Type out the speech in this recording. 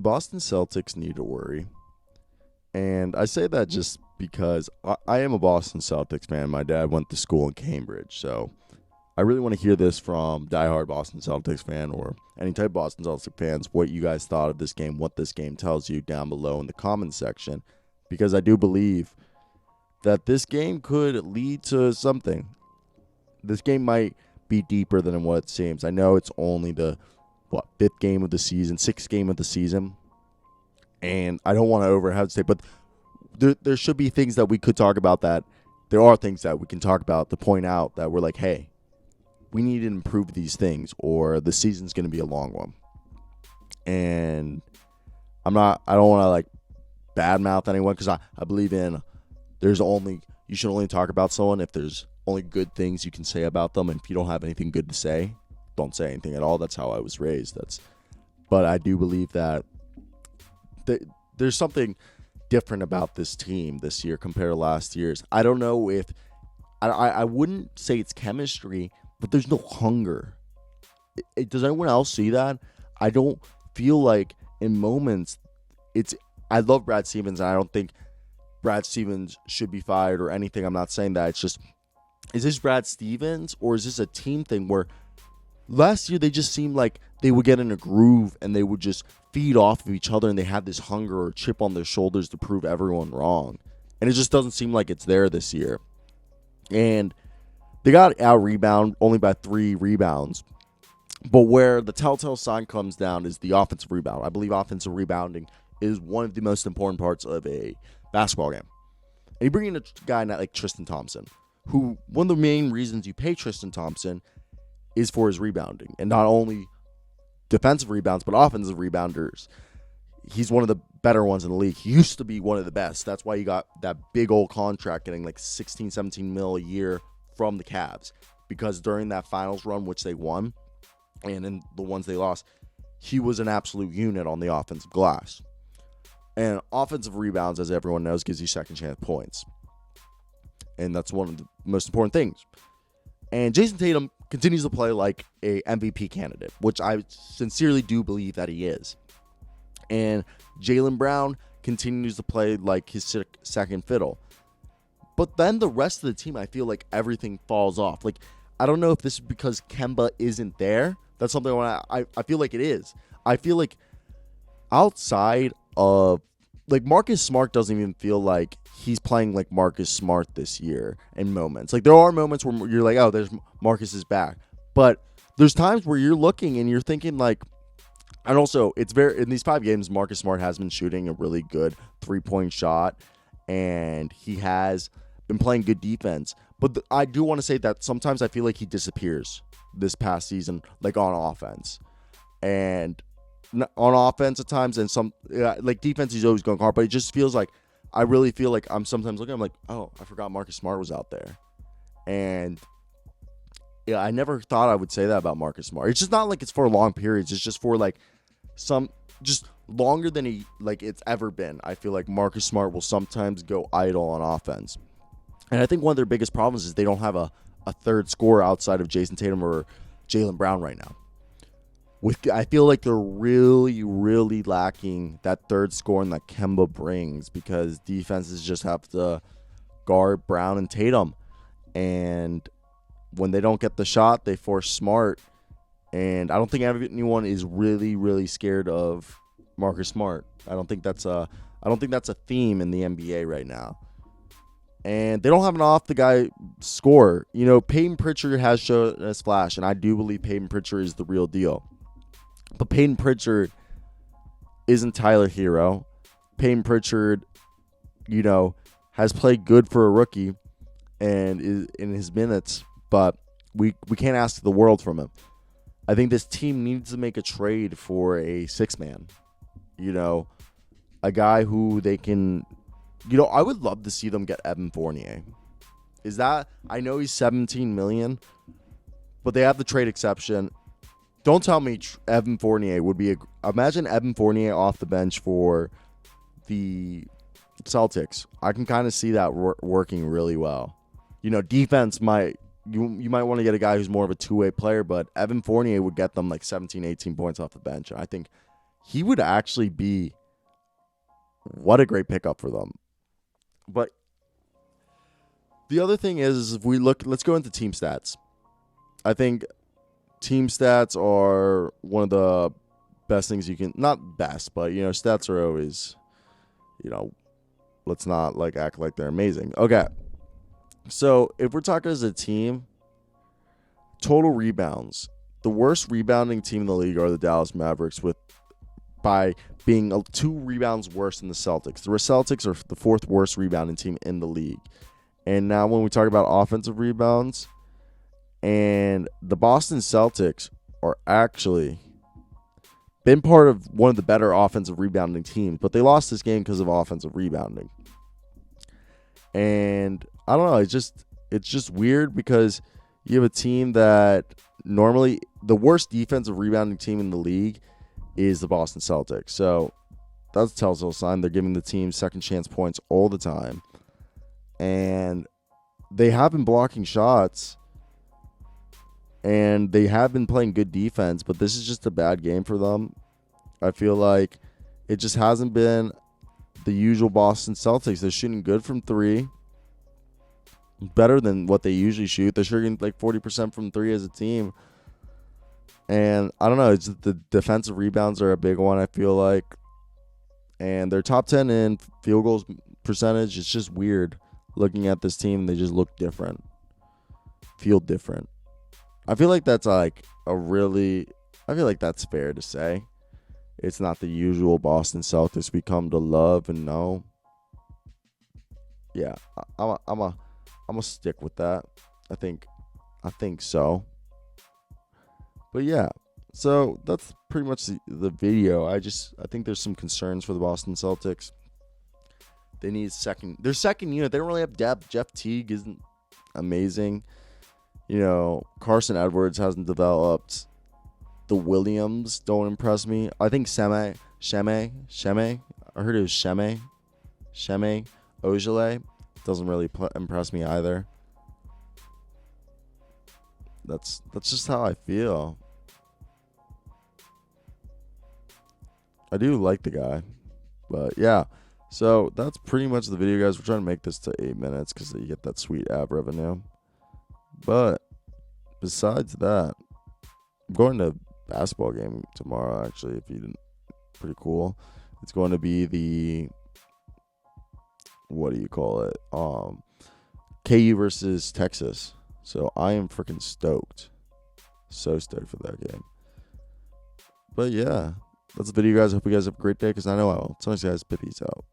Boston Celtics need to worry. And I say that just because I am a Boston Celtics fan. My dad went to school in Cambridge, so I really want to hear this from diehard Boston Celtics fan or any type of Boston Celtics fans, what you guys thought of this game, what this game tells you down below in the comments section, because I do believe that this game could lead to something. This game might be deeper than what it seems. I know it's only the, fifth game of the season, sixth game of the season, and I don't want to overestimate, but there should be things that we could talk about that. There are things that we can talk about to point out that we're like, hey, we need to improve these things or the season's going to be a long one. And I don't want to like badmouth anyone because I believe in you should only talk about someone if there's only good things you can say about them. And if you don't have anything good to say, don't say anything at all. That's how I was raised. But I do believe that there's something different about this team this year compared to last year's. I don't know if I wouldn't say it's chemistry, but there's no hunger. Does anyone else see that? I don't feel like in moments I love Brad Stevens, and I don't think Brad Stevens should be fired or anything. I'm not saying that. It's just, is this Brad Stevens or is this a team thing where last year they just seemed like they would get in a groove and they would just feed off of each other and they had this hunger or chip on their shoulders to prove everyone wrong. And it just doesn't seem like it's there this year. And they got out-rebound only by 3 rebounds. But where the telltale sign comes down is the offensive rebound. I believe offensive rebounding is one of the most important parts of a basketball game. And you bring in a guy like Tristan Thompson, who one of the main reasons you pay Tristan Thompson is for his rebounding. And not only defensive rebounds, but offensive rebounders. He's one of the better ones in the league. He used to be one of the best. That's why he got that big old contract, getting like 16, 17 mil a year from the Cavs. Because during that finals run, which they won, and in the ones they lost, he was an absolute unit on the offensive glass. And offensive rebounds, as everyone knows, gives you second chance points. And that's one of the most important things. And Jayson Tatum continues to play like a MVP candidate, which I sincerely do believe that he is. And Jaylen Brown continues to play like his second fiddle. But then the rest of the team, I feel like everything falls off. Like, I don't know if this is because Kemba isn't there. That's something I feel like it is. I feel like outside of, like, Marcus Smart doesn't even feel like he's playing like Marcus Smart this year in moments. Like, there are moments where you're like, oh, there's Marcus is back. But there's times where you're looking and you're thinking like, and also it's very, in these 5 games, Marcus Smart has been shooting a really good 3-point shot and he has been playing good defense. But I do want to say that sometimes I feel like he disappears this past season, like on offense. And on offense at times, and some like defense he's always going hard, but it just feels like, I really feel like I'm sometimes looking, I'm like, oh, I forgot Marcus Smart was out there. And yeah, I never thought I would say that about Marcus Smart. It's just not like it's for long periods. It's just for like just longer than it's ever been. I feel like Marcus Smart will sometimes go idle on offense. And I think one of their biggest problems is they don't have a third scorer outside of Jayson Tatum or Jaylen Brown right now. I feel like they're really, really lacking that third scoring that Kemba brings, because defenses just have to guard Brown and Tatum. And when they don't get the shot, they force Smart. And I don't think anyone is really, really scared of Marcus Smart. I don't think that's a theme in the NBA right now. And they don't have an off-the-guy scorer. You know, Peyton Pritchard has shown us flash, and I do believe Peyton Pritchard is the real deal. But Peyton Pritchard isn't Tyler Hero. Peyton Pritchard, you know, has played good for a rookie and is in his minutes, but we can't ask the world from him. I think this team needs to make a trade for a 6-man. You know, a guy who they can, you know, I would love to see them get Evan Fournier. I know he's $17 million, but they have the trade exception. Don't tell me Evan Fournier would be imagine Evan Fournier off the bench for the Celtics. I can kind of see that working really well. You know, defense you might want to get a guy who's more of a two-way player, but Evan Fournier would get them like 17, 18 points off the bench. And I think he would actually be what a great pickup for them. But the other thing is if we look, let's go into team stats. I think team stats are one of the best things you can, not best, but, stats are always, let's not like act like they're amazing. Okay. So if we're talking as a team, total rebounds, the worst rebounding team in the league are the Dallas Mavericks by being 2 rebounds worse than the Celtics. The Celtics are the 4th worst rebounding team in the league. And now when we talk about offensive rebounds, and the Boston Celtics are actually been part of one of the better offensive rebounding teams, but they lost this game because of offensive rebounding. And I don't know, it's just weird because you have a team that normally the worst defensive rebounding team in the league is the Boston Celtics. So that's a telltale sign. They're giving the team second chance points all the time. And they have been blocking shots. And they have been playing good defense, but this is just a bad game for them. I feel like it just hasn't been the usual Boston Celtics. They're shooting good from 3. Better than what they usually shoot. They're shooting like 40% from 3 as a team. And I don't know, it's the defensive rebounds are a big one, I feel like. And they're top 10 in field goals percentage. It's just weird looking at this team. They just look different. Feel different. I feel like that's I feel like that's fair to say. It's not the usual Boston Celtics we come to love and know. Yeah, I'm a stick with that. I think so. But yeah, so that's pretty much the video. I think there's some concerns for the Boston Celtics. They need their second unit. They don't really have depth. Jeff Teague isn't amazing. Carson Edwards hasn't developed. The Williams don't impress me. I think Sheme. I heard it was Sheme Ojale doesn't really impress me either. That's just how I feel. I do like the guy, but yeah. So that's pretty much the video, guys. We're trying to make this to 8 minutes because you get that sweet ad revenue. But besides that, I'm going to a basketball game tomorrow, actually, if you didn't. Pretty cool. It's going to be the, what do you call it? KU versus Texas. So I am freaking stoked. So stoked for that game. But yeah, that's the video, guys. I hope you guys have a great day because I know I will. So nice, guys. Peace out.